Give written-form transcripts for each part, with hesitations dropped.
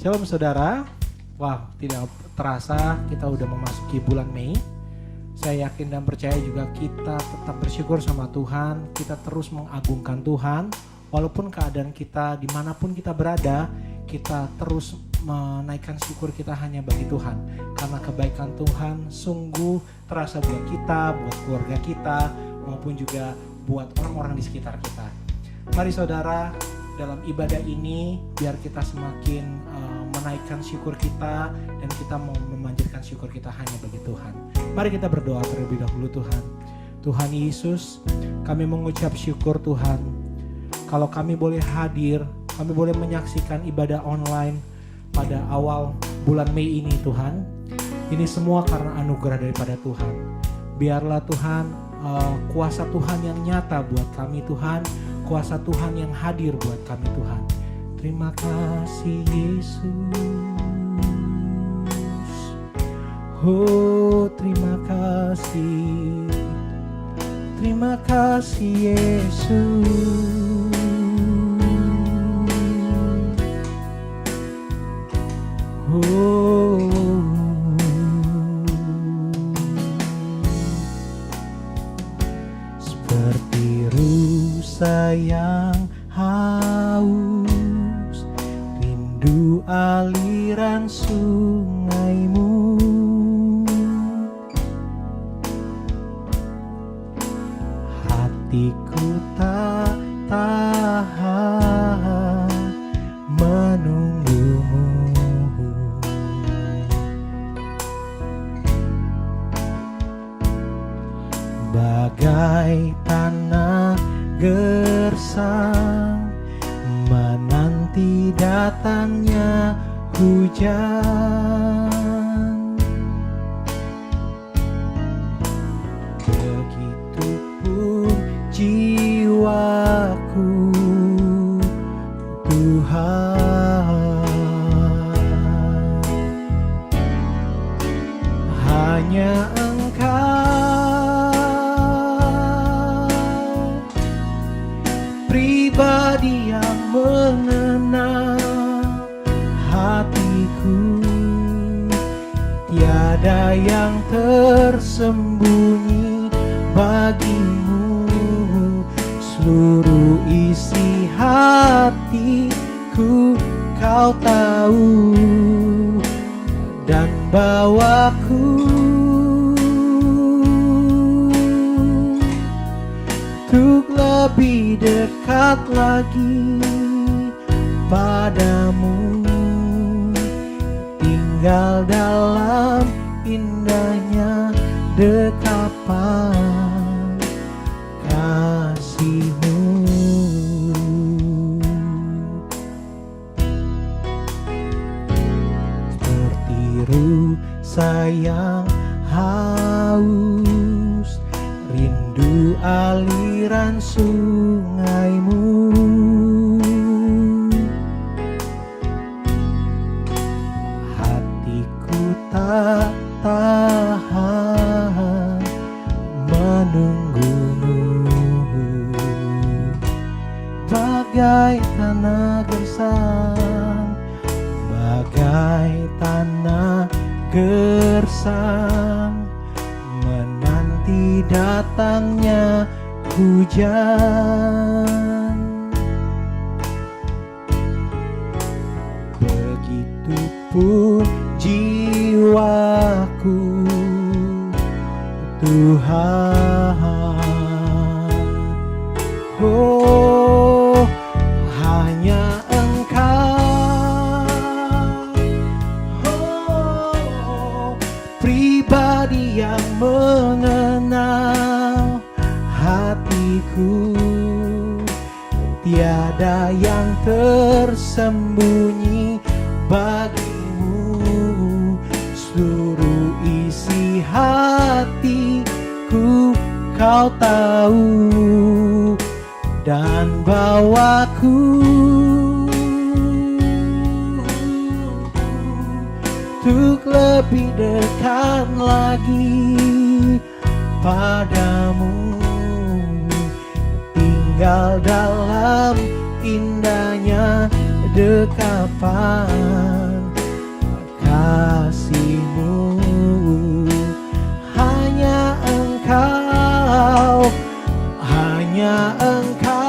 Shalom saudara. Wow, tidak terasa kita udah memasuki bulan Mei. Saya yakin dan percaya juga kita tetap bersyukur sama Tuhan. Kita terus mengagungkan Tuhan. Walaupun keadaan kita dimanapun kita berada, kita terus menaikkan syukur kita hanya bagi Tuhan. Karena kebaikan Tuhan sungguh terasa buat kita, buat keluarga kita, maupun juga buat orang-orang di sekitar kita. Mari saudara, dalam ibadah ini biar kita semakin menaikkan syukur kita dan kita mau memanjatkan syukur kita hanya bagi Tuhan. Mari kita berdoa terlebih dahulu. Tuhan Yesus, kami mengucap syukur Tuhan. Kalau kami boleh hadir, kami boleh menyaksikan ibadah online pada awal bulan Mei ini Tuhan. Ini semua karena anugerah daripada Tuhan. Biarlah Tuhan kuasa Tuhan yang nyata buat kami Tuhan. Kuasa Tuhan yang hadir buat kami Tuhan. Terima kasih Yesus. Oh terima kasih. Terima kasih Yesus. Oh seperti rusa yang haus, rindu aliran sungaimu. Hatiku tak tahan menunggumu. Bagai tanah gersang menanti datangnya hujan. Begitupun jiwaku Tuhan, hanya pribadi yang mengenal hatiku. Tiada yang tersembunyi bagimu. Seluruh isi hatiku kau tahu dan bawaku untuk lebih dekat lagi padamu, tinggal dalam indahnya dekapan kasih-Mu. Seperti rusa yang haus, rindu aliran sungaimu. Hatiku tak tahan menunggumu. Bagai tanah gersang, bagai tanah gersang menanti datangnya hujan. Begitupun jiwaku Tuhan. Oh hanya Engkau, oh pribadi yang mengenal hatiku. Tiada yang tersembunyi bagimu. Seluruh isi hatiku kau tahu dan bawaku untuk lebih dekat lagi padamu, tinggal dalam indahnya dekapan kasih-Mu. Hanya Engkau, hanya Engkau,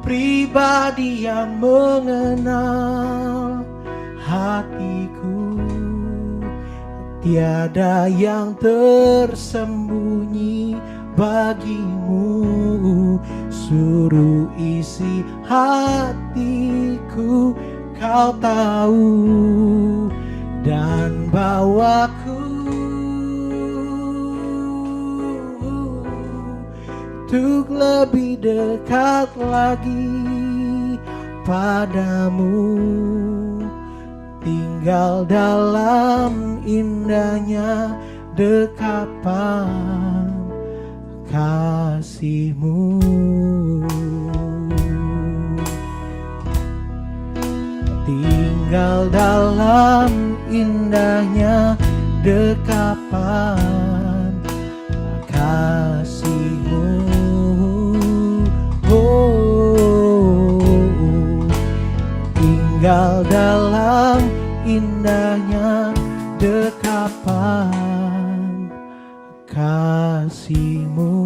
pribadi yang mengenal hatiku. Tiada yang tersembunyi bagi-Mu. Suruh isi hatiku, Kau tahu, dan bawaku untuk lebih dekat lagi padamu. Tinggal dalam indahnya dekapan kasih-Mu. Tinggal dalam indahnya dekapan kasih-Mu. Tinggal dalam indahnya dekapan kasih-Mu.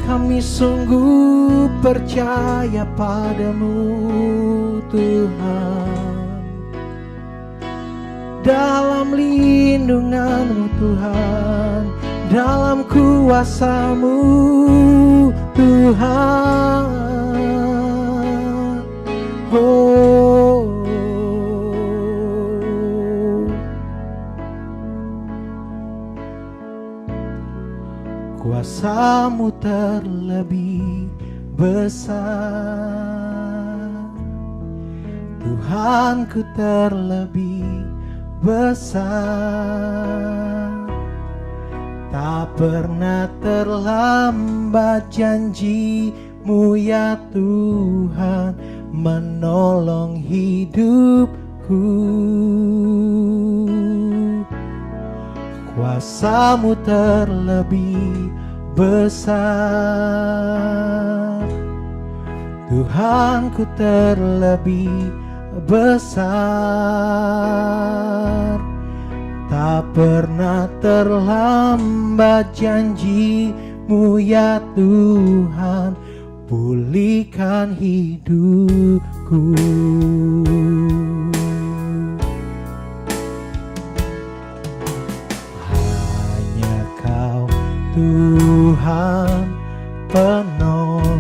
Kami sungguh percaya padamu, Tuhan. Dalam lindungan-Mu, Tuhan, dalam kuasa-Mu, Tuhan. Kuasa-Mu terlebih besar, Tuhanku terlebih besar. Tak pernah terlambat janji-Mu ya Tuhan, menolong hidupku. Kuasa-Mu terlebih besar, Tuhanku terlebih besar. Tak pernah terlambat janji-Mu ya Tuhan, pulihkan hidupku. Hanya Kau Tuhan penolongku.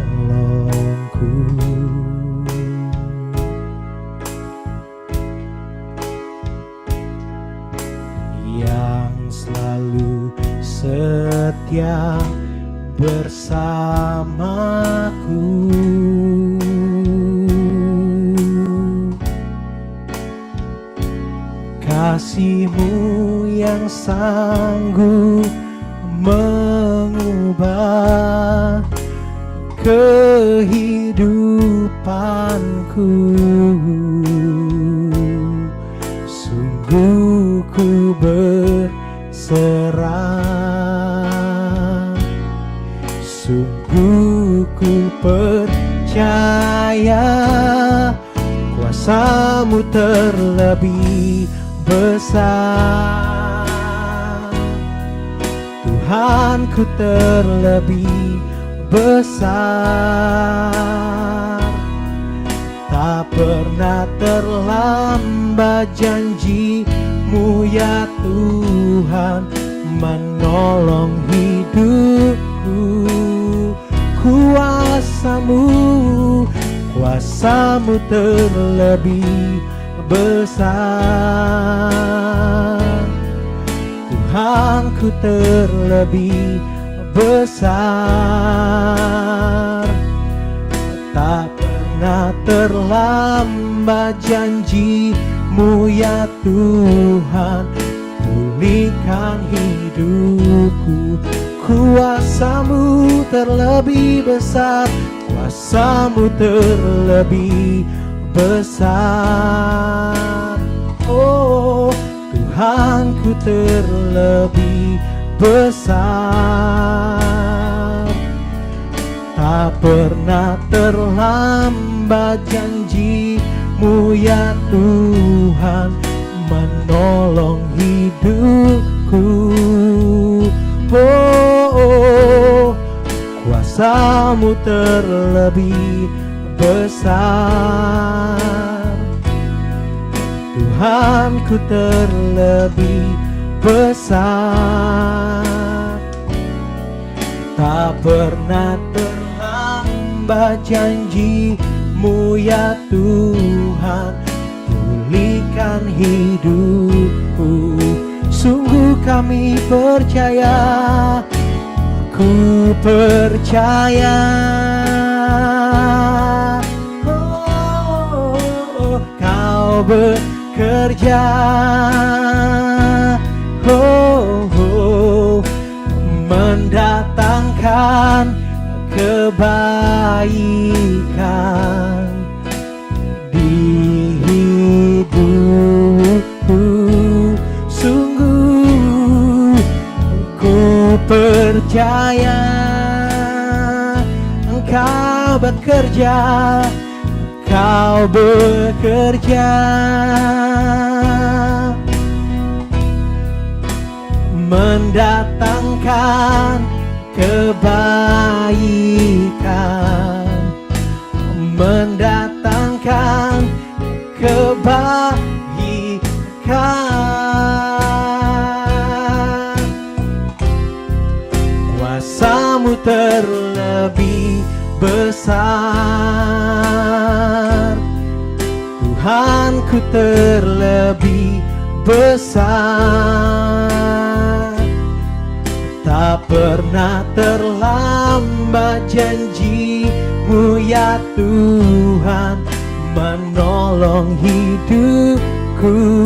Yang selalu setia bersamaku. Kasih-Mu yang sanggup mengubah kehidupanku. Sungguh ku berserah, sungguh ku percaya, kuasa-Mu terlebih besar, Tuhanku terlebih besar. Tak pernah terlambat janji-Mu ya Tuhan, menolong hidupku. Kuasa-Mu, kuasa-Mu terlebih besar, Tuhanku terlebih besar. Tak pernah terlambat janji-Mu ya Tuhan, pulihkan hidupku. Kuasa-Mu terlebih besar, kuasa-Mu terlebih besar. Oh, Tuhanku terlebih besar. Tak pernah terlambat janji-Mu ya Tuhan menolong hidupku. Oh, kuasa-Mu terlebih besar. Tuhanku terlebih besar. Tak pernah terlambat janji-Mu ya Tuhan, pulihkan hidupku. Sungguh kami percaya, ku percaya. Oh, Kau bekerja, mendatangkan kebaikan di hidupku. Sungguh ku percaya Engkau bekerja, Kau bekerja, mendatangkan kebaikan, mendatangkan kebaikan. Kuasa-Mu terlebih besar. Tuhanku terlebih besar. Tak pernah terlambat janji-Mu ya Tuhan menolong hidupku.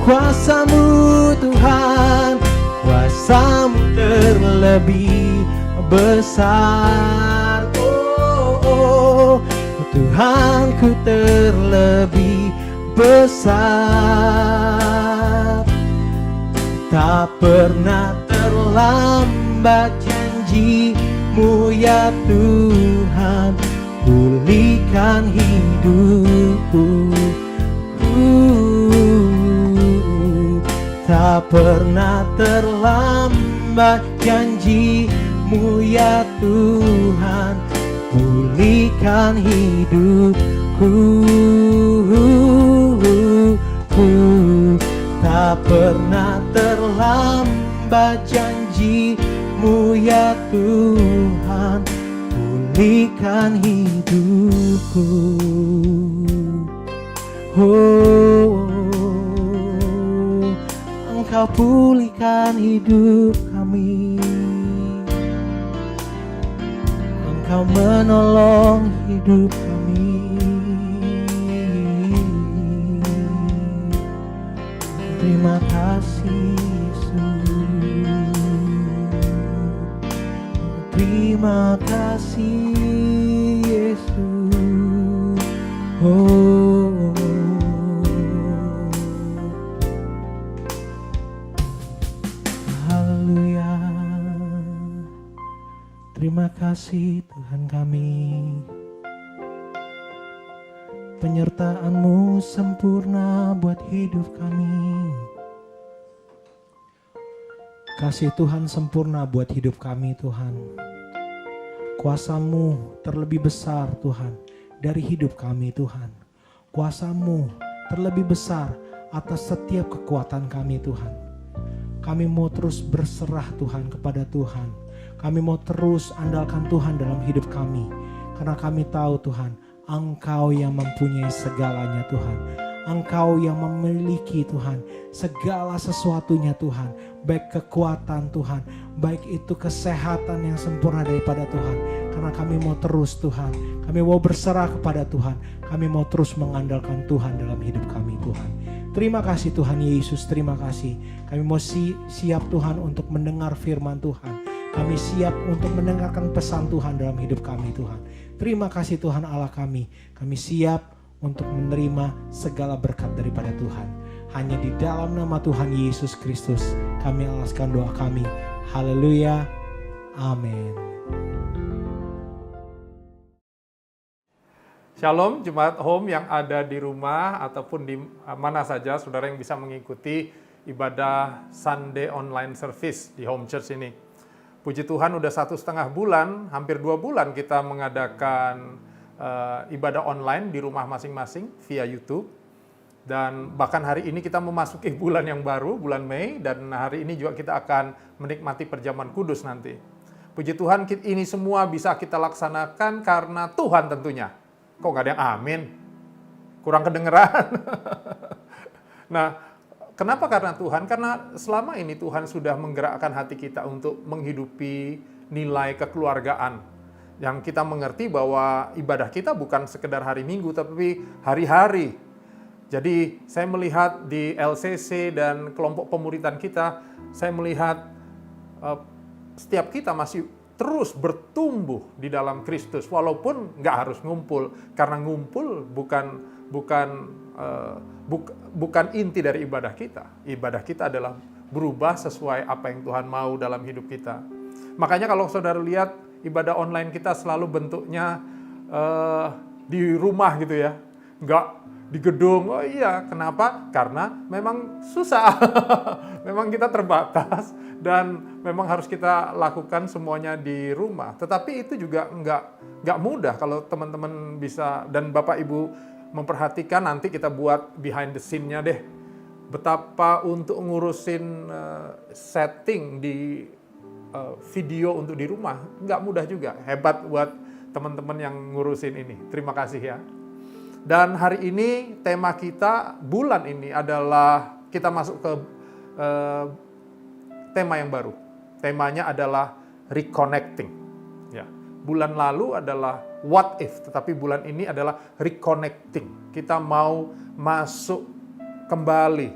Kuasa-Mu Tuhan, kuasa-Mu terlebih besar. Oh, Tuhanku terlebih besar. Tak pernah terlambat janji-Mu ya Tuhan, pulihkan hidupku. Tak pernah terlambat janji-Mu ya Tuhan, pulihkan hidupku. Tak pernah terlambat janji-Mu ya Tuhan, pulihkan hidupku. Oh, Engkau pulihkan hidup kami. Engkau menolong hidup kami. Terima kasih Yesus. Terima kasih Yesus. Oh, haleluya. Terima kasih Tuhan kami. Penyertaan-Mu sempurna buat hidup kami. Kasih Tuhan sempurna buat hidup kami Tuhan. Kuasa-Mu terlebih besar Tuhan dari hidup kami Tuhan. Kuasa-Mu terlebih besar atas setiap kekuatan kami Tuhan. Kami mau terus berserah Tuhan kepada Tuhan. Kami mau terus andalkan Tuhan dalam hidup kami. Karena kami tahu Tuhan, Engkau yang mempunyai segalanya Tuhan. Engkau yang memiliki Tuhan segala sesuatunya Tuhan. Baik kekuatan Tuhan, baik itu kesehatan yang sempurna daripada Tuhan. Karena kami mau terus Tuhan, kami mau berserah kepada Tuhan. Kami mau terus mengandalkan Tuhan dalam hidup kami Tuhan. Terima kasih Tuhan Yesus, terima kasih. Kami mau siap Tuhan untuk mendengar firman Tuhan. Kami siap untuk mendengarkan pesan Tuhan dalam hidup kami Tuhan. Terima kasih Tuhan Allah kami. Kami siap untuk menerima segala berkat daripada Tuhan. Hanya di dalam nama Tuhan Yesus Kristus kami alaskan doa kami. Haleluya. Amin. Shalom Jemaat Home yang ada di rumah ataupun di mana saja saudara yang bisa mengikuti ibadah Sunday online service di Home Church ini. Puji Tuhan udah 1,5 bulan, hampir 2 bulan kita mengadakan ibadah online di rumah masing-masing via YouTube. Dan bahkan hari ini kita memasuki bulan yang baru, bulan Mei, dan hari ini juga kita akan menikmati perjamuan kudus nanti. Puji Tuhan ini semua bisa kita laksanakan karena Tuhan tentunya. Kok nggak ada yang amin? Kurang kedengeran. Nah, kenapa karena Tuhan? Karena selama ini Tuhan sudah menggerakkan hati kita untuk menghidupi nilai kekeluargaan. Yang kita mengerti bahwa ibadah kita bukan sekedar hari Minggu, tapi hari-hari. Jadi saya melihat di LCC dan kelompok pemuritan kita, saya melihat setiap kita masih terus bertumbuh di dalam Kristus, walaupun nggak harus ngumpul, karena ngumpul bukan inti dari ibadah kita. Ibadah kita adalah berubah sesuai apa yang Tuhan mau dalam hidup kita. Makanya kalau saudara lihat ibadah online kita selalu bentuknya di rumah gitu ya, nggak di gedung. Oh iya, kenapa? Karena memang susah. Memang kita terbatas dan memang harus kita lakukan semuanya di rumah. Tetapi itu juga nggak mudah kalau teman-teman bisa, dan Bapak Ibu memperhatikan, nanti kita buat behind the scene-nya deh. Betapa untuk ngurusin setting di video untuk di rumah, nggak mudah juga. Hebat buat teman-teman yang ngurusin ini. Terima kasih ya. Dan hari ini tema kita bulan ini adalah kita masuk ke tema yang baru. Temanya adalah reconnecting. Ya. Bulan lalu adalah what if, tetapi bulan ini adalah reconnecting. Kita mau masuk kembali,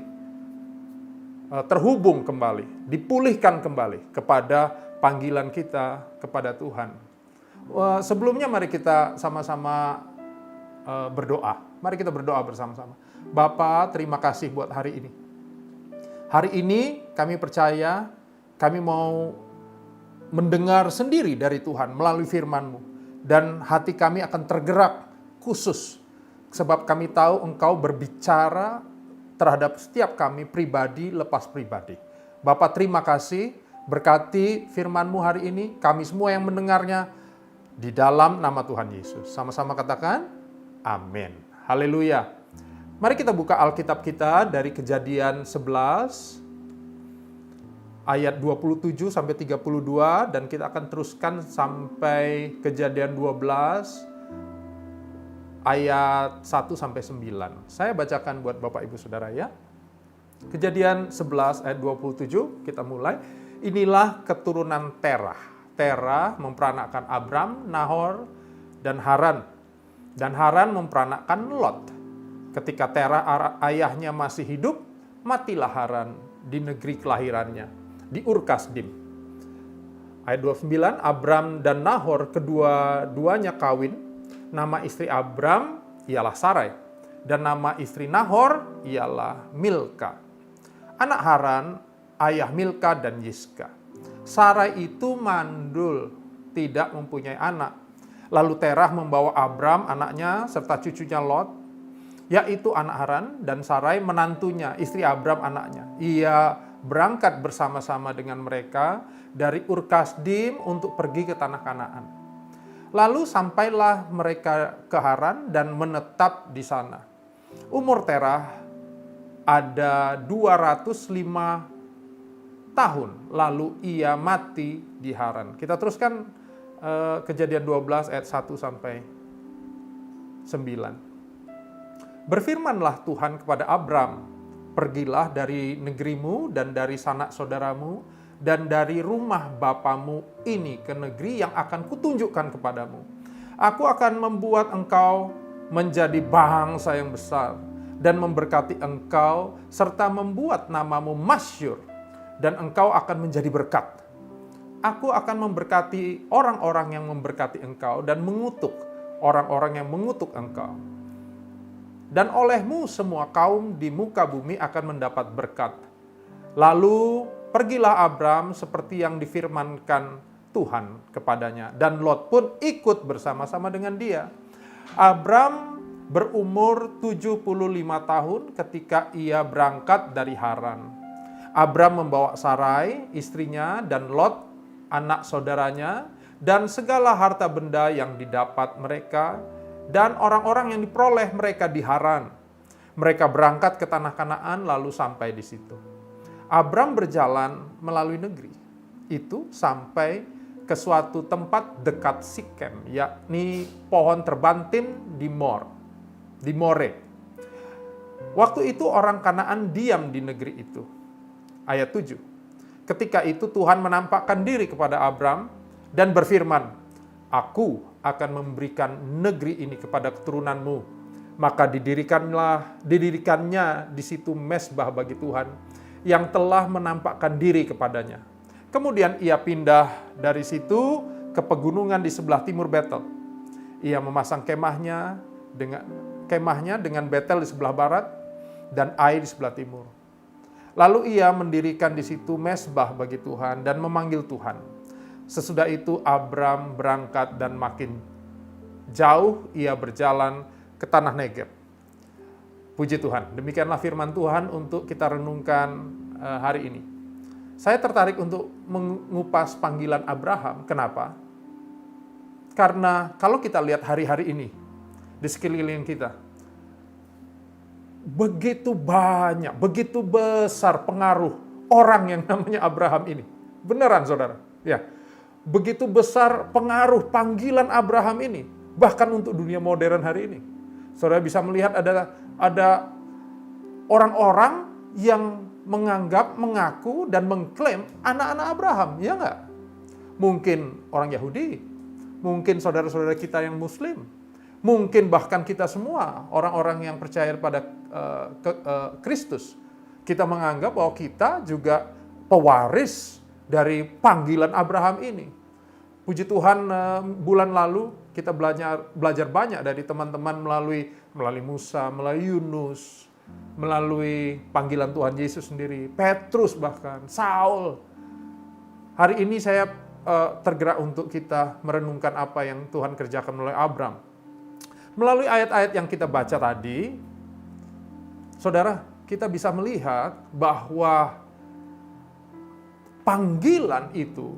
terhubung kembali, dipulihkan kembali kepada panggilan kita kepada Tuhan. Sebelumnya mari kita sama-sama berdoa. Mari kita berdoa bersama-sama. Bapa, terima kasih buat hari ini. Hari ini kami percaya, kami mau mendengar sendiri dari Tuhan melalui firman-Mu. Dan hati kami akan tergerak khusus. Sebab kami tahu Engkau berbicara terhadap setiap kami pribadi lepas pribadi. Bapa, terima kasih. Berkati firman-Mu hari ini. Kami semua yang mendengarnya di dalam nama Tuhan Yesus. Sama-sama katakan, amin. Haleluya. Mari kita buka Alkitab kita dari Kejadian 11 ayat 27 sampai 32 dan kita akan teruskan sampai Kejadian 12 ayat 1 sampai 9. Saya bacakan buat Bapak Ibu Saudara ya. Kejadian 11 ayat 27 kita mulai. Inilah keturunan Terah. Terah memperanakkan Abram, Nahor dan Haran. Dan Haran memperanakkan Lot. Ketika Terah ayahnya masih hidup, matilah Haran di negeri kelahirannya, di Ur Kasdim. Ayat 29, Abram dan Nahor kedua-duanya kawin. Nama istri Abram ialah Sarai, dan nama istri Nahor ialah Milka. Anak Haran, ayah Milka dan Yiska. Sarai itu mandul, tidak mempunyai anak. Lalu Terah membawa Abram, anaknya, serta cucunya Lot, yaitu anak Haran, dan Sarai menantunya, istri Abram anaknya. Ia berangkat bersama-sama dengan mereka dari Ur Kasdim untuk pergi ke tanah Kanaan. Lalu sampailah mereka ke Haran dan menetap di sana. Umur Terah ada 205 tahun, lalu ia mati di Haran. Kita teruskan Kejadian 12 ayat 1 sampai 9. Berfirmanlah Tuhan kepada Abram, pergilah dari negerimu dan dari sanak saudaramu dan dari rumah bapamu ini ke negeri yang akan kutunjukkan kepadamu. Aku akan membuat engkau menjadi bangsa yang besar dan memberkati engkau serta membuat namamu masyhur dan engkau akan menjadi berkat. Aku akan memberkati orang-orang yang memberkati engkau dan mengutuk orang-orang yang mengutuk engkau. dan olehmu semua kaum di muka bumi akan mendapat berkat. Lalu pergilah Abram seperti yang difirmankan Tuhan kepadanya, dan Lot pun ikut bersama-sama dengan dia. Abram berumur 75 tahun ketika ia berangkat dari Haran. Abram membawa Sarai, istrinya, dan Lot, anak saudaranya, dan segala harta benda yang didapat mereka, dan orang-orang yang diperoleh mereka di Haran. Mereka berangkat ke tanah Kanaan lalu sampai di situ. Abram berjalan melalui negeri itu sampai ke suatu tempat dekat Sikem, yakni pohon terbantin di More. Waktu itu orang Kanaan diam di negeri itu. Ayat 7. Ketika itu Tuhan menampakkan diri kepada Abram dan berfirman, Aku akan memberikan negeri ini kepada keturunanmu. Maka didirikannya di situ mezbah bagi Tuhan yang telah menampakkan diri kepadanya. Kemudian ia pindah dari situ ke pegunungan di sebelah timur Betel. Ia memasang kemahnya dengan Betel di sebelah barat dan Ai di sebelah timur. Lalu ia mendirikan di situ mezbah bagi Tuhan dan memanggil Tuhan. Sesudah itu Abram berangkat dan makin jauh ia berjalan ke tanah Negeb. Puji Tuhan, demikianlah firman Tuhan untuk kita renungkan hari ini. Saya tertarik untuk mengupas panggilan Abraham. Kenapa? Karena kalau kita lihat hari-hari ini di sekeliling kita, begitu banyak, begitu besar pengaruh orang yang namanya Abraham ini. Beneran saudara? Ya. Begitu besar pengaruh panggilan Abraham ini, bahkan untuk dunia modern hari ini. Saudara bisa melihat ada orang-orang yang menganggap, mengaku, dan mengklaim anak-anak Abraham, ya enggak? Mungkin orang Yahudi, mungkin saudara-saudara kita yang Muslim, mungkin bahkan kita semua, orang-orang yang percaya pada Kristus. Kita menganggap bahwa kita juga pewaris dari panggilan Abraham ini. Puji Tuhan, bulan lalu kita belajar banyak dari teman-teman melalui Musa, melalui Yunus, melalui panggilan Tuhan Yesus sendiri, Petrus bahkan, Saul. Hari ini saya tergerak untuk kita merenungkan apa yang Tuhan kerjakan melalui Abram. Melalui ayat-ayat yang kita baca tadi, saudara, kita bisa melihat bahwa panggilan itu,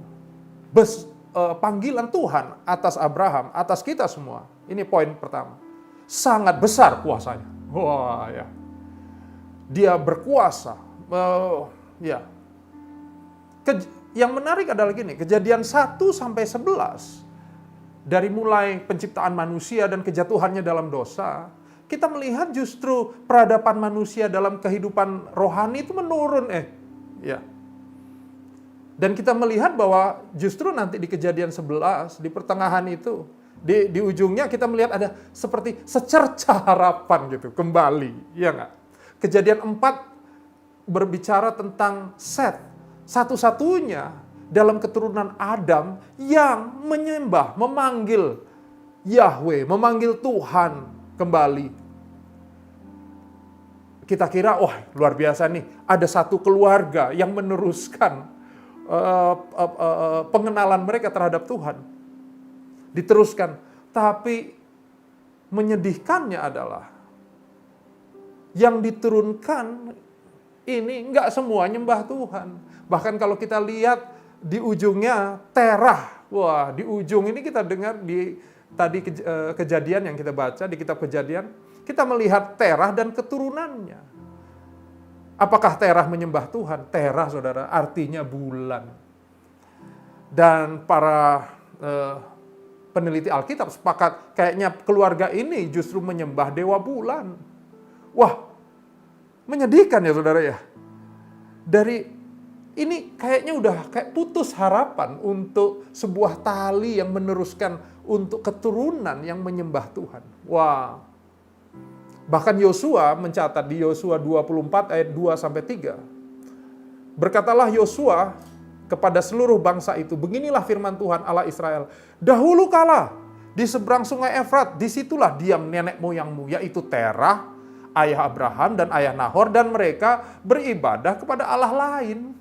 panggilan Tuhan atas Abraham, atas kita semua, ini poin pertama, sangat besar kuasanya. Wah ya, dia berkuasa. Ya. Yang menarik adalah gini, Kejadian 1-11, dari mulai penciptaan manusia dan kejatuhannya dalam dosa, kita melihat justru peradaban manusia dalam kehidupan rohani itu menurun. Ya. Dan kita melihat bahwa justru nanti di Kejadian 11, di pertengahan itu, di ujungnya kita melihat ada seperti secerca harapan gitu, kembali. Ya nggak? Kejadian 4 berbicara tentang Set, satu-satunya dalam keturunan Adam yang menyembah, memanggil Yahweh, memanggil Tuhan kembali. Kita kira, wah luar biasa nih, ada satu keluarga yang meneruskan pengenalan mereka terhadap Tuhan. Diteruskan. Tapi menyedihkannya adalah yang diturunkan ini nggak semua nyembah Tuhan. Bahkan kalau kita lihat di ujungnya Terah. Wah, di ujung ini kita dengar di tadi kejadian yang kita baca di kitab Kejadian, kita melihat Terah dan keturunannya. Apakah Terah menyembah Tuhan? Terah, saudara, artinya bulan. Dan para peneliti Alkitab sepakat, kayaknya keluarga ini justru menyembah dewa bulan. Wah, menyedihkan ya saudara ya. Dari ini kayaknya udah kayak putus harapan untuk sebuah tali yang meneruskan untuk keturunan yang menyembah Tuhan. Wah. Bahkan Yosua mencatat di Yosua 24 ayat 2-3. Berkatalah Yosua kepada seluruh bangsa itu, beginilah firman Tuhan Allah Israel. Dahulu kala di seberang sungai Efrat, disitulah diam nenek moyangmu, yaitu Terah, ayah Abraham dan ayah Nahor, dan mereka beribadah kepada Allah lain.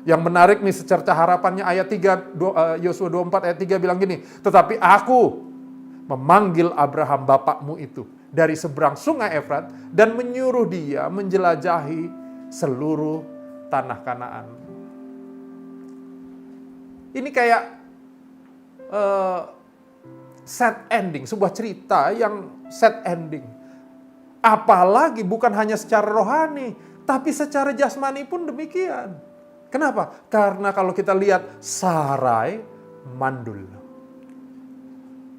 Yang menarik nih secerca harapannya ayat 3, Yosua 24 ayat 3 bilang gini, tetapi aku memanggil Abraham bapakmu itu dari seberang sungai Efrat dan menyuruh dia menjelajahi seluruh tanah Kanaan. Ini kayak sad ending, sebuah cerita yang sad ending. Apalagi bukan hanya secara rohani, tapi secara jasmani pun demikian. Kenapa? Karena kalau kita lihat Sarai mandul.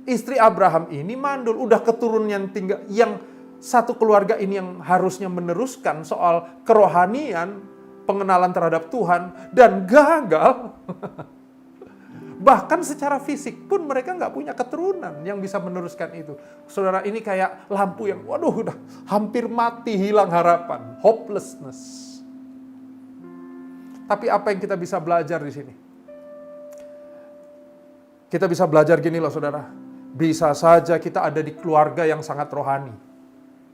Istri Abraham ini mandul, udah keturunan yang satu keluarga ini yang harusnya meneruskan soal kerohanian, pengenalan terhadap Tuhan, dan gagal. Bahkan secara fisik pun mereka nggak punya keturunan yang bisa meneruskan itu. Saudara, ini kayak lampu yang udah hampir mati, hilang harapan, hopelessness. Tapi apa yang kita bisa belajar di sini? Kita bisa belajar gini loh saudara. Bisa saja kita ada di keluarga yang sangat rohani.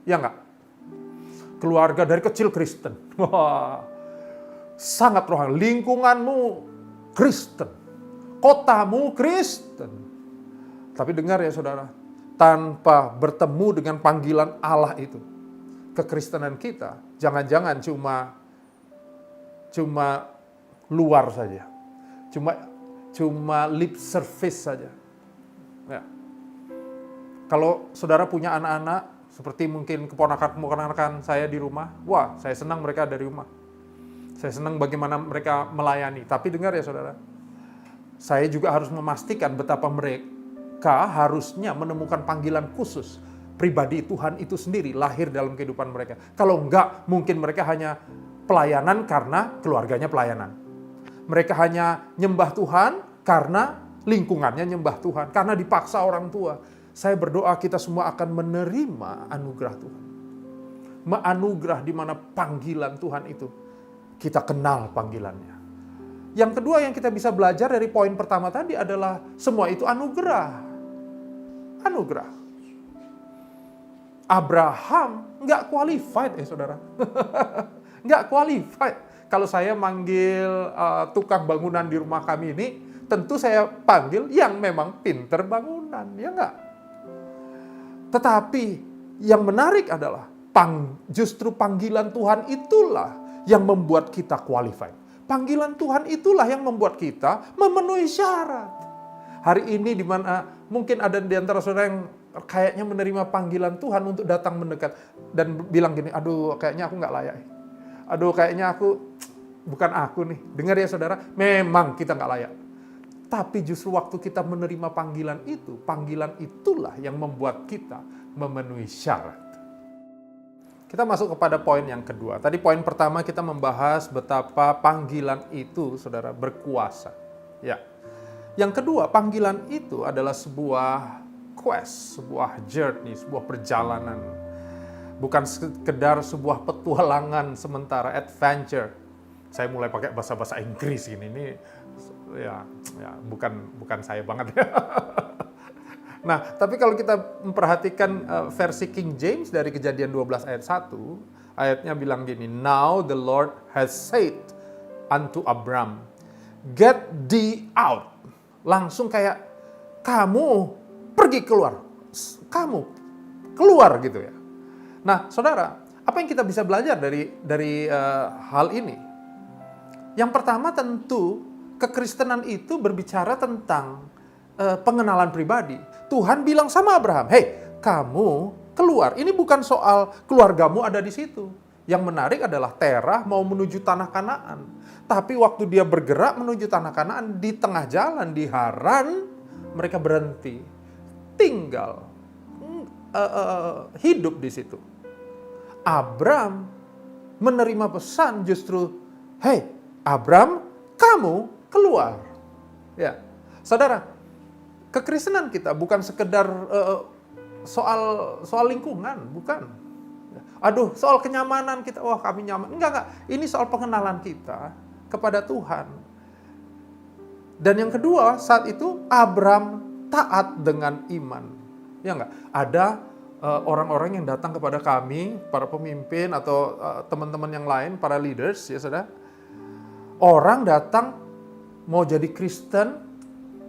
Ya enggak? Keluarga dari kecil Kristen. Wah, sangat rohani. Lingkunganmu Kristen. Kotamu Kristen. Tapi dengar ya saudara. Tanpa bertemu dengan panggilan Allah itu. Kekristenan kita jangan-jangan cuma luar saja. Cuma lip service saja. Ya. Kalau saudara punya anak-anak, seperti mungkin keponakan-keponakan saya di rumah, wah, saya senang mereka ada di rumah. Saya senang bagaimana mereka melayani. Tapi dengar ya saudara, saya juga harus memastikan betapa mereka harusnya menemukan panggilan khusus. Pribadi Tuhan itu sendiri lahir dalam kehidupan mereka. Kalau enggak, mungkin mereka hanya pelayanan karena keluarganya pelayanan. Mereka hanya nyembah Tuhan karena lingkungannya nyembah Tuhan. Karena dipaksa orang tua. Saya berdoa kita semua akan menerima anugerah Tuhan. Anugerah di mana panggilan Tuhan itu. Kita kenal panggilannya. Yang kedua yang kita bisa belajar dari poin pertama tadi adalah semua itu anugerah. Anugerah. Abraham nggak qualified saudara. Nggak qualified. Kalau saya manggil tukang bangunan di rumah kami ini, tentu saya panggil yang memang pinter bangunan, ya nggak? Tetapi yang menarik adalah justru panggilan Tuhan itulah yang membuat kita qualified. Panggilan Tuhan itulah yang membuat kita memenuhi syarat. Hari ini di mana mungkin ada di antara saudara yang kayaknya menerima panggilan Tuhan untuk datang mendekat dan bilang gini, aduh kayaknya aku nggak layak. Aduh kayaknya bukan aku nih. Dengar ya saudara, memang kita nggak layak. Tapi justru waktu kita menerima panggilan itulah yang membuat kita memenuhi syarat. Kita masuk kepada poin yang kedua. Tadi poin pertama kita membahas betapa panggilan itu saudara berkuasa. Ya. Yang kedua, panggilan itu adalah sebuah quest, sebuah journey, sebuah perjalanan. Bukan sekedar sebuah petualangan sementara, adventure. Saya mulai pakai bahasa-bahasa Inggris ini ya bukan saya banget ya. Nah, tapi kalau kita memperhatikan versi King James dari Kejadian 12 ayat 1, ayatnya bilang gini, "Now the Lord has said unto Abram, get thee out." Langsung kayak kamu pergi keluar. Kamu keluar gitu ya. Nah, saudara, apa yang kita bisa belajar dari hal ini? Yang pertama tentu kekristenan itu berbicara tentang pengenalan pribadi. Tuhan bilang sama Abraham, "Hei, kamu keluar." Ini bukan soal keluargamu ada di situ. Yang menarik adalah Terah mau menuju tanah Kanaan. Tapi waktu dia bergerak menuju tanah Kanaan, di tengah jalan di Haran, mereka berhenti. Tinggal hidup di situ. Abram menerima pesan justru, "Hei, Abram, kamu keluar." Ya, saudara, kekristenan kita bukan sekedar soal lingkungan, bukan. Aduh, soal kenyamanan kita, wah kami nyaman. Enggak. Ini soal pengenalan kita kepada Tuhan. Dan yang kedua, saat itu Abram taat dengan iman. Ya enggak? Ada orang-orang yang datang kepada kami, para pemimpin atau teman-teman yang lain, para leaders, ya saudara. Orang datang mau jadi Kristen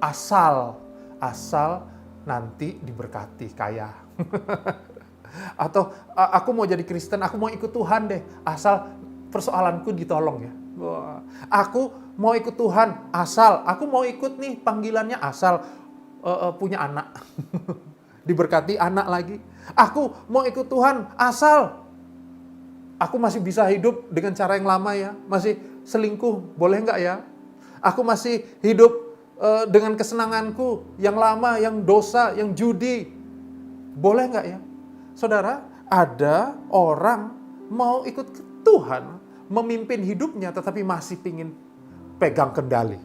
asal nanti diberkati kaya. Atau aku mau jadi Kristen, aku mau ikut Tuhan deh, asal persoalanku ditolong ya. Wah, aku mau ikut Tuhan, asal aku mau ikut nih panggilannya, asal punya anak. Diberkati anak lagi. Aku mau ikut Tuhan, asal aku masih bisa hidup dengan cara yang lama ya. Masih selingkuh, boleh nggak ya? Aku masih hidup dengan kesenanganku yang lama, yang dosa, yang judi. Boleh nggak ya? Saudara, ada orang mau ikut Tuhan, memimpin hidupnya, tetapi masih pingin pegang kendali.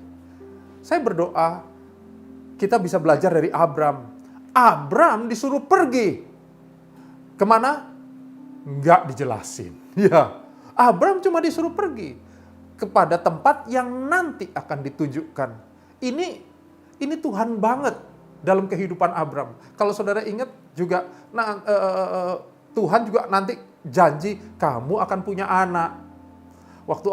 Saya berdoa, kita bisa belajar dari Abram. Abram disuruh pergi. Kemana? Nggak dijelasin. Ya, Abram cuma disuruh pergi kepada tempat yang nanti akan ditunjukkan. Ini Tuhan banget dalam kehidupan Abram. Kalau saudara ingat juga, Tuhan juga nanti janji kamu akan punya anak. Waktu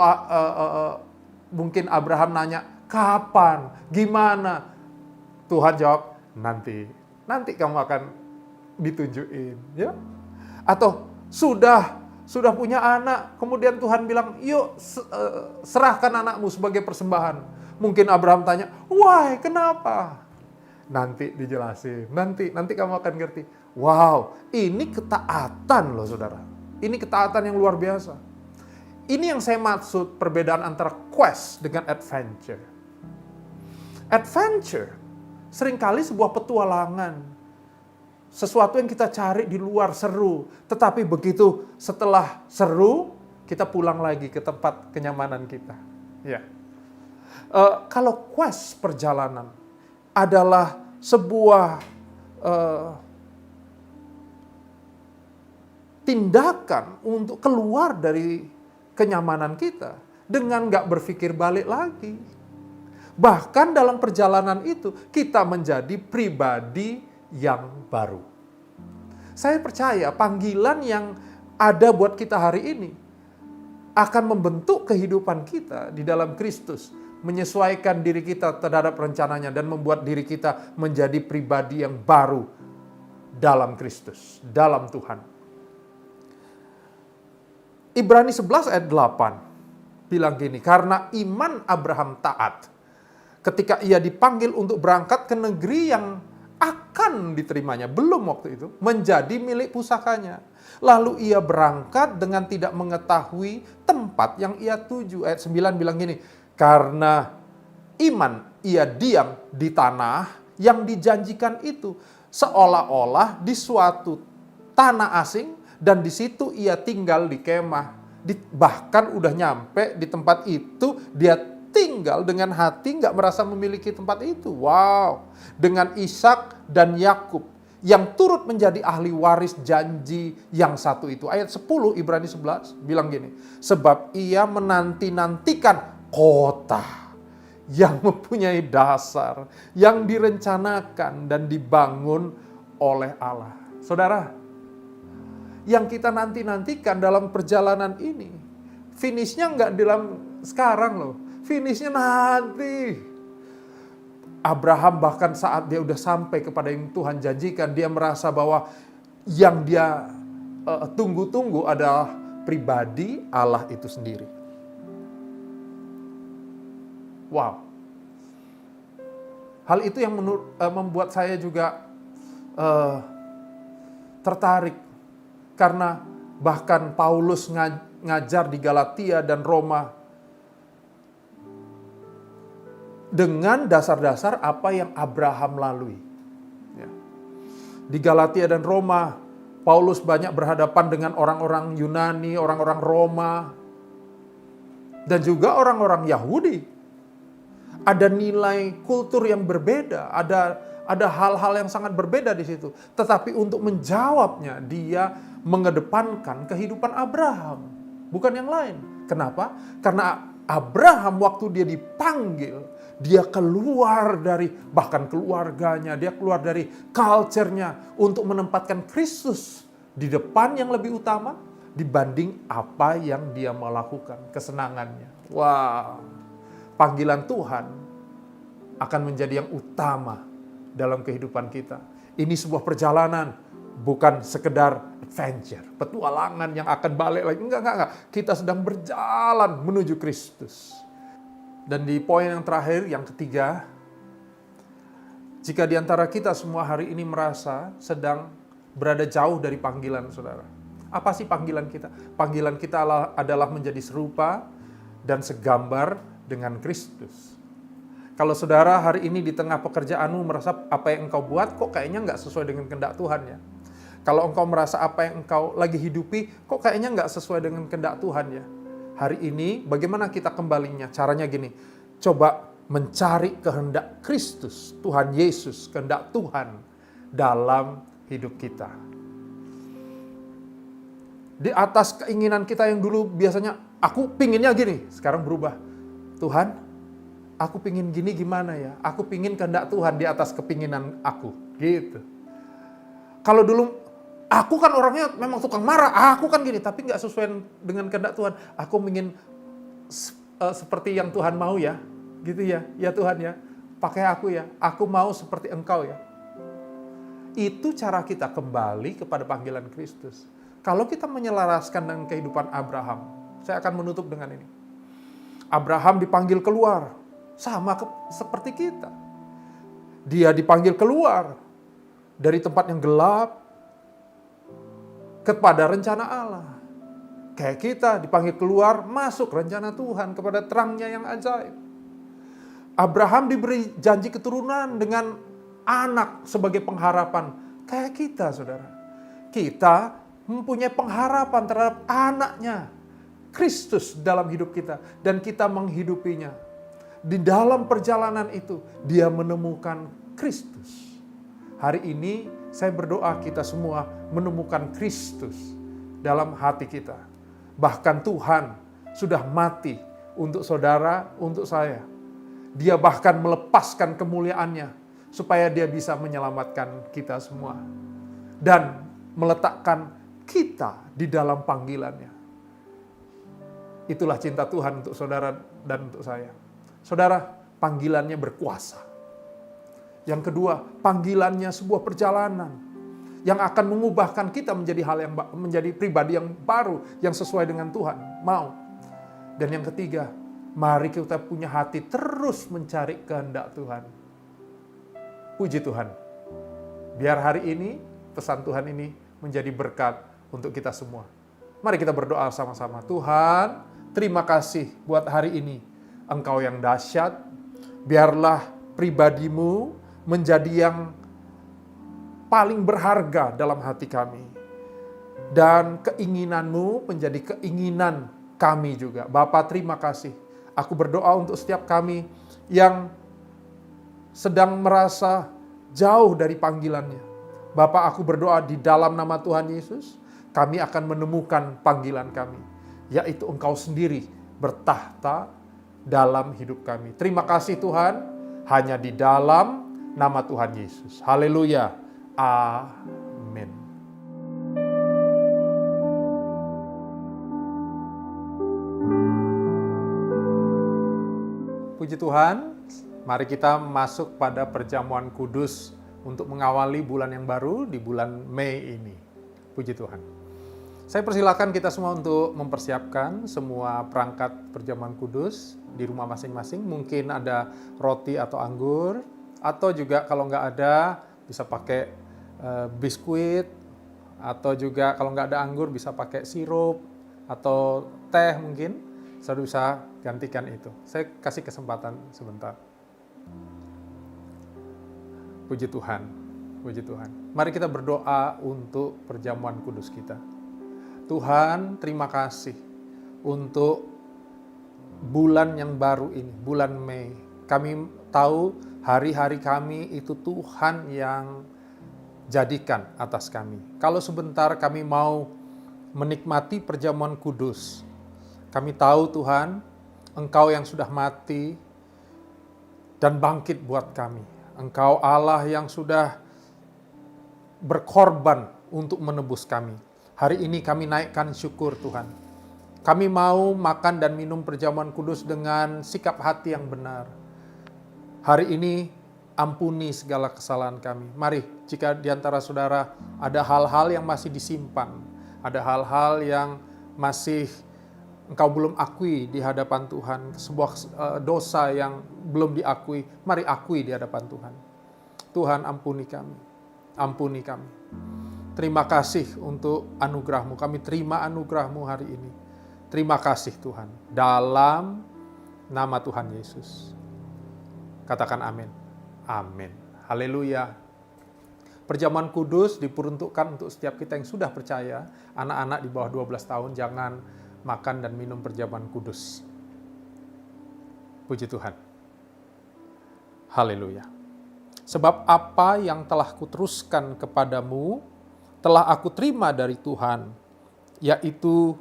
mungkin Abraham nanya, kapan? Gimana? Tuhan jawab, nanti kamu akan ditunjukin, ya. Atau sudah punya anak, kemudian Tuhan bilang, yuk serahkan anakmu sebagai persembahan. Mungkin Abraham tanya, why, kenapa? Nanti dijelasin, nanti kamu akan ngerti. Wow, ini ketaatan loh saudara. Ini ketaatan yang luar biasa. Ini yang saya maksud perbedaan antara quest dengan adventure. Adventure seringkali sebuah petualangan. Sesuatu yang kita cari di luar seru. Tetapi begitu setelah seru, kita pulang lagi ke tempat kenyamanan kita. Ya. Kalau quest perjalanan adalah sebuah tindakan untuk keluar dari kenyamanan kita dengan nggak berpikir balik lagi. Bahkan dalam perjalanan itu kita menjadi pribadi yang baru. Saya percaya panggilan yang ada buat kita hari ini akan membentuk kehidupan kita di dalam Kristus, menyesuaikan diri kita terhadap rencananya dan membuat diri kita menjadi pribadi yang baru dalam Kristus, dalam Tuhan. Ibrani 11 ayat 8 bilang gini, karena iman Abraham taat ketika ia dipanggil untuk berangkat ke negeri yang akan diterimanya, belum waktu itu, menjadi milik pusakanya. Lalu ia berangkat dengan tidak mengetahui tempat yang ia tuju. Ayat 9 bilang gini, karena iman ia diam di tanah yang dijanjikan itu, seolah-olah di suatu tanah asing, dan di situ ia tinggal di kemah. Bahkan udah nyampe di tempat itu, dia tinggal dengan hati nggak merasa memiliki tempat itu. Wow. Dengan Ishak dan Yakub yang turut menjadi ahli waris janji yang satu itu. Ayat 10 Ibrani 11 bilang gini, sebab ia menanti-nantikan kota yang mempunyai dasar, yang direncanakan dan dibangun oleh Allah. Saudara, yang kita nanti-nantikan dalam perjalanan ini, finishnya nggak dalam sekarang loh. Finishnya nanti. Abraham bahkan saat dia udah sampai kepada yang Tuhan janjikan, dia merasa bahwa yang dia tunggu-tunggu adalah pribadi Allah itu sendiri. Wow. Hal itu yang membuat saya juga tertarik. Karena bahkan Paulus ngajar di Galatia dan Roma dengan dasar-dasar apa yang Abraham lalui. Ya. Di Galatia dan Roma, Paulus banyak berhadapan dengan orang-orang Yunani, orang-orang Roma, dan juga orang-orang Yahudi. Ada nilai kultur yang berbeda, ada hal-hal yang sangat berbeda di situ. Tetapi untuk menjawabnya, dia mengedepankan kehidupan Abraham, bukan yang lain. Kenapa? Karena Abraham waktu dia dipanggil, dia keluar dari bahkan keluarganya, dia keluar dari culture-nya untuk menempatkan Kristus di depan yang lebih utama dibanding apa yang dia mau lakukan, kesenangannya. Wow, panggilan Tuhan akan menjadi yang utama dalam kehidupan kita. Ini sebuah perjalanan, bukan sekedar adventure, petualangan yang akan balik lagi. Enggak. Kita sedang berjalan menuju Kristus. Dan di poin yang terakhir, yang ketiga, jika di antara kita semua hari ini merasa sedang berada jauh dari panggilan saudara. Apa sih panggilan kita? Panggilan kita adalah menjadi serupa dan segambar dengan Kristus. Kalau saudara hari ini di tengah pekerjaanmu merasa apa yang engkau buat kok kayaknya nggak sesuai dengan kehendak Tuhan ya. Kalau engkau merasa apa yang engkau lagi hidupi kok kayaknya nggak sesuai dengan kehendak Tuhan ya. Hari ini bagaimana kita kembalinya? Caranya gini, coba mencari kehendak Kristus, Tuhan Yesus, kehendak Tuhan dalam hidup kita. Di atas keinginan kita yang dulu biasanya aku pinginnya gini, sekarang berubah. Tuhan, aku pingin gini gimana ya? Aku pingin kehendak Tuhan di atas kepinginan aku. Gitu. Kalau dulu, aku kan orangnya memang tukang marah. Aku kan gini, tapi gak sesuai dengan kehendak Tuhan. Aku ingin seperti yang Tuhan mau ya. Gitu ya. Ya Tuhan ya. Pakai aku ya. Aku mau seperti Engkau ya. Itu cara kita kembali kepada panggilan Kristus. Kalau kita menyelaraskan dengan kehidupan Abraham. Saya akan menutup dengan ini. Abraham dipanggil keluar. Sama seperti kita. Dia dipanggil keluar dari tempat yang gelap kepada rencana Allah. Kayak kita dipanggil keluar masuk rencana Tuhan kepada terangnya yang ajaib. Abraham diberi janji keturunan dengan anak sebagai pengharapan. Kayak kita saudara. Kita mempunyai pengharapan terhadap anaknya. Kristus dalam hidup kita. Dan kita menghidupinya. Di dalam perjalanan itu, dia menemukan Kristus. Hari ini, saya berdoa kita semua menemukan Kristus dalam hati kita. Bahkan Tuhan sudah mati untuk saudara, untuk saya. Dia bahkan melepaskan kemuliaannya, supaya dia bisa menyelamatkan kita semua. Dan meletakkan kita di dalam panggilannya. Itulah cinta Tuhan untuk saudara dan untuk saya. Saudara, panggilannya berkuasa. Yang kedua, panggilannya sebuah perjalanan yang akan mengubahkan kita menjadi pribadi yang baru, yang sesuai dengan Tuhan mau. Dan yang ketiga, mari kita punya hati terus mencari kehendak Tuhan. Puji Tuhan. Biar hari ini pesan Tuhan ini menjadi berkat untuk kita semua. Mari kita berdoa sama-sama. Tuhan, terima kasih buat hari ini. Engkau yang dahsyat, biarlah pribadimu menjadi yang paling berharga dalam hati kami. Dan keinginanmu menjadi keinginan kami juga. Bapa, terima kasih. Aku berdoa untuk setiap kami yang sedang merasa jauh dari panggilannya. Bapa, aku berdoa di dalam nama Tuhan Yesus, kami akan menemukan panggilan kami. Yaitu Engkau sendiri bertahta dalam hidup kami. Terima kasih Tuhan, hanya di dalam nama Tuhan Yesus. Haleluya. Amin. Puji Tuhan, mari kita masuk pada perjamuan kudus untuk mengawali bulan yang baru di bulan Mei ini. Puji Tuhan. Saya persilakan kita semua untuk mempersiapkan semua perangkat perjamuan kudus di rumah masing-masing. Mungkin ada roti atau anggur, atau juga kalau nggak ada bisa pakai biskuit, atau juga kalau nggak ada anggur bisa pakai sirup atau teh mungkin. Saudara bisa gantikan itu. Saya kasih kesempatan sebentar. Puji Tuhan, puji Tuhan. Mari kita berdoa untuk perjamuan kudus kita. Tuhan, terima kasih untuk bulan yang baru ini, bulan Mei. Kami tahu hari-hari kami itu Tuhan yang jadikan atas kami. Kalau sebentar kami mau menikmati perjamuan kudus, kami tahu Tuhan, Engkau yang sudah mati dan bangkit buat kami. Engkau Allah yang sudah berkorban untuk menebus kami. Hari ini kami naikkan syukur Tuhan. Kami mau makan dan minum perjamuan kudus dengan sikap hati yang benar. Hari ini ampuni segala kesalahan kami. Mari, jika di antara saudara ada hal-hal yang masih disimpan, ada hal-hal yang masih engkau belum akui di hadapan Tuhan, sebuah dosa yang belum diakui, mari akui di hadapan Tuhan. Tuhan, ampuni kami. Ampuni kami. Terima kasih untuk anugerah-Mu. Kami terima anugerah-Mu hari ini. Terima kasih Tuhan. Dalam nama Tuhan Yesus. Katakan amin. Amin. Haleluya. Perjamuan kudus diperuntukkan untuk setiap kita yang sudah percaya. Anak-anak di bawah 12 tahun jangan makan dan minum perjamuan kudus. Puji Tuhan. Haleluya. Sebab apa yang telah kuteruskan kepadamu, telah aku terima dari Tuhan, yaitu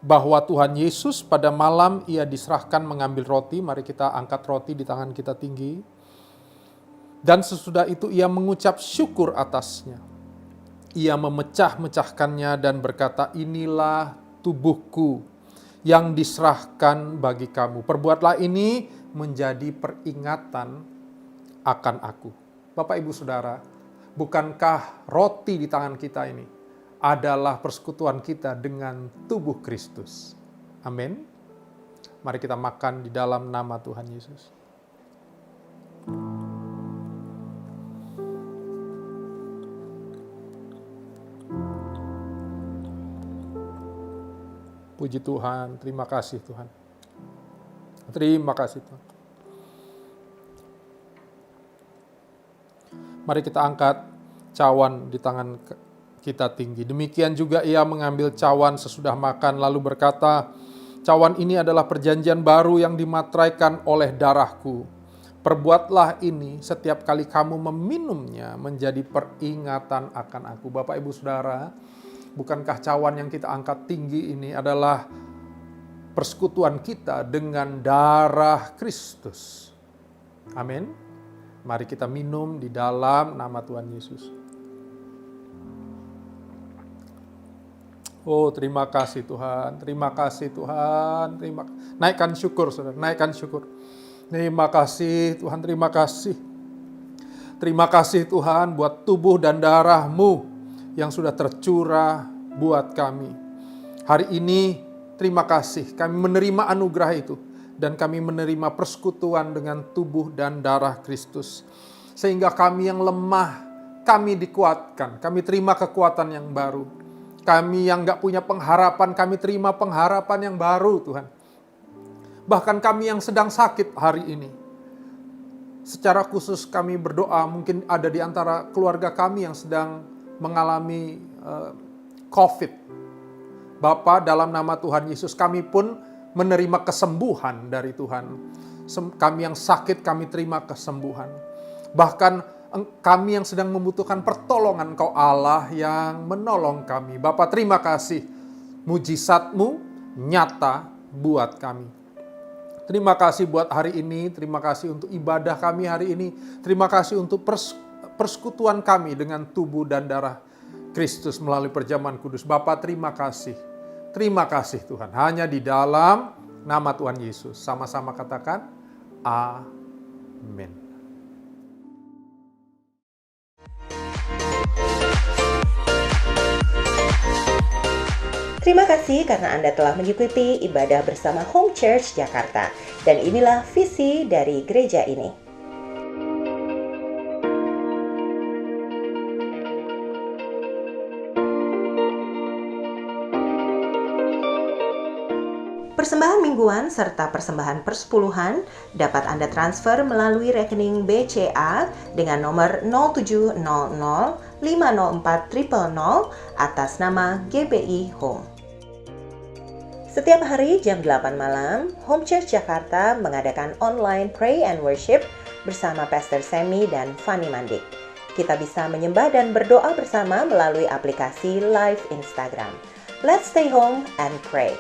bahwa Tuhan Yesus pada malam ia diserahkan mengambil roti. Mari kita angkat roti di tangan kita tinggi. Dan sesudah itu ia mengucap syukur atasnya. Ia memecah-mecahkannya dan berkata, inilah tubuhku yang diserahkan bagi kamu. Perbuatlah ini menjadi peringatan akan aku. Bapak, Ibu, Saudara, bukankah roti di tangan kita ini adalah persekutuan kita dengan tubuh Kristus? Amin. Mari kita makan di dalam nama Tuhan Yesus. Puji Tuhan, terima kasih Tuhan. Terima kasih Tuhan. Mari kita angkat cawan di tangan kita tinggi. Demikian juga ia mengambil cawan sesudah makan lalu berkata, cawan ini adalah perjanjian baru yang dimateraikan oleh darahku. Perbuatlah ini setiap kali kamu meminumnya menjadi peringatan akan aku. Bapak, Ibu, Saudara, bukankah cawan yang kita angkat tinggi ini adalah persekutuan kita dengan darah Kristus? Amin. Mari kita minum di dalam nama Tuhan Yesus. Oh, terima kasih Tuhan. Terima kasih Tuhan. Naikkan syukur, Saudara. Naikkan syukur. Terima kasih Tuhan. Terima kasih. Terima kasih Tuhan buat tubuh dan darah-Mu yang sudah tercurah buat kami. Hari ini terima kasih kami menerima anugerah itu dan kami menerima persekutuan dengan tubuh dan darah Kristus. Sehingga kami yang lemah, kami dikuatkan. Kami terima kekuatan yang baru. Kami yang gak punya pengharapan, kami terima pengharapan yang baru Tuhan. Bahkan kami yang sedang sakit hari ini. Secara khusus kami berdoa, mungkin ada di antara keluarga kami yang sedang mengalami COVID. Bapa, dalam nama Tuhan Yesus, kami pun menerima kesembuhan dari Tuhan. Kami yang sakit, kami terima kesembuhan. Bahkan kami yang sedang membutuhkan pertolongan, Engkau Allah yang menolong kami. Bapa, terima kasih. Mujizat-Mu nyata buat kami. Terima kasih buat hari ini. Terima kasih untuk ibadah kami hari ini. Terima kasih untuk persekutuan kami dengan tubuh dan darah Kristus melalui perjamuan kudus. Bapa, terima kasih. Terima kasih Tuhan. Hanya di dalam nama Tuhan Yesus. Sama-sama katakan, amin. Terima kasih karena Anda telah mengikuti ibadah bersama Home Church Jakarta. Dan inilah visi dari gereja ini. Persembahan mingguan serta persembahan persepuluhan dapat Anda transfer melalui rekening BCA dengan nomor 0700 504 000 atas nama GBI Home. Setiap hari jam 8 malam, Home Church Jakarta mengadakan online pray and worship bersama Pastor Sammy dan Fanny Mandik. Kita bisa menyembah dan berdoa bersama melalui aplikasi live Instagram. Let's stay home and pray.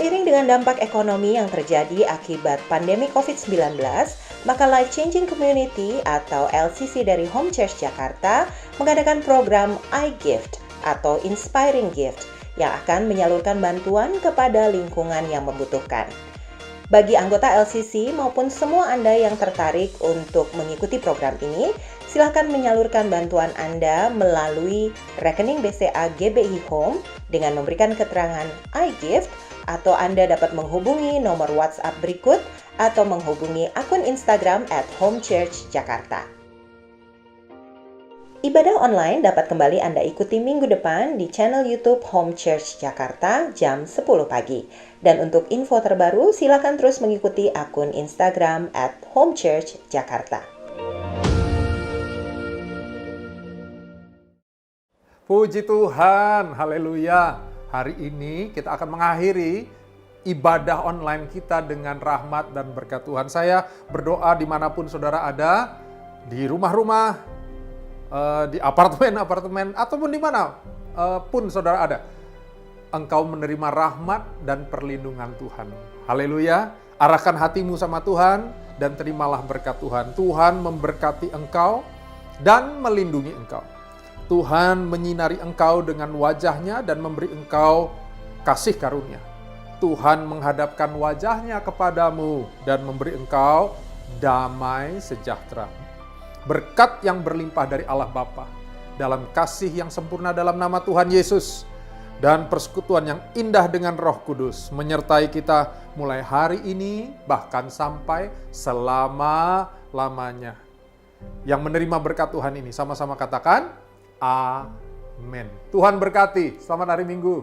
Seiring dengan dampak ekonomi yang terjadi akibat pandemi COVID-19, maka Life Changing Community atau LCC dari Home Church Jakarta mengadakan program iGift atau Inspiring Gift yang akan menyalurkan bantuan kepada lingkungan yang membutuhkan. Bagi anggota LCC maupun semua Anda yang tertarik untuk mengikuti program ini, silakan menyalurkan bantuan Anda melalui rekening BCA GBI Home dengan memberikan keterangan iGift, atau Anda dapat menghubungi nomor WhatsApp berikut atau menghubungi akun Instagram @homechurchjakarta. Ibadah online dapat kembali Anda ikuti minggu depan di channel YouTube Home Church Jakarta jam 10 pagi. Dan untuk info terbaru, silakan terus mengikuti akun Instagram @homechurchjakarta. Puji Tuhan, haleluya. Hari ini kita akan mengakhiri ibadah online kita dengan rahmat dan berkat Tuhan. Saya berdoa dimanapun saudara ada, di rumah-rumah, di apartemen-apartemen, ataupun di mana pun saudara ada, engkau menerima rahmat dan perlindungan Tuhan. Haleluya. Arahkan hatimu sama Tuhan dan terimalah berkat Tuhan. Tuhan memberkati engkau dan melindungi engkau. Tuhan menyinari engkau dengan wajahnya dan memberi engkau kasih karunia. Tuhan menghadapkan wajahnya kepadamu dan memberi engkau damai sejahtera. Berkat yang berlimpah dari Allah Bapa, dalam kasih yang sempurna dalam nama Tuhan Yesus, dan persekutuan yang indah dengan Roh Kudus menyertai kita mulai hari ini bahkan sampai selama-lamanya. Yang menerima berkat Tuhan ini sama-sama katakan amin. Tuhan berkati. Selamat hari Minggu.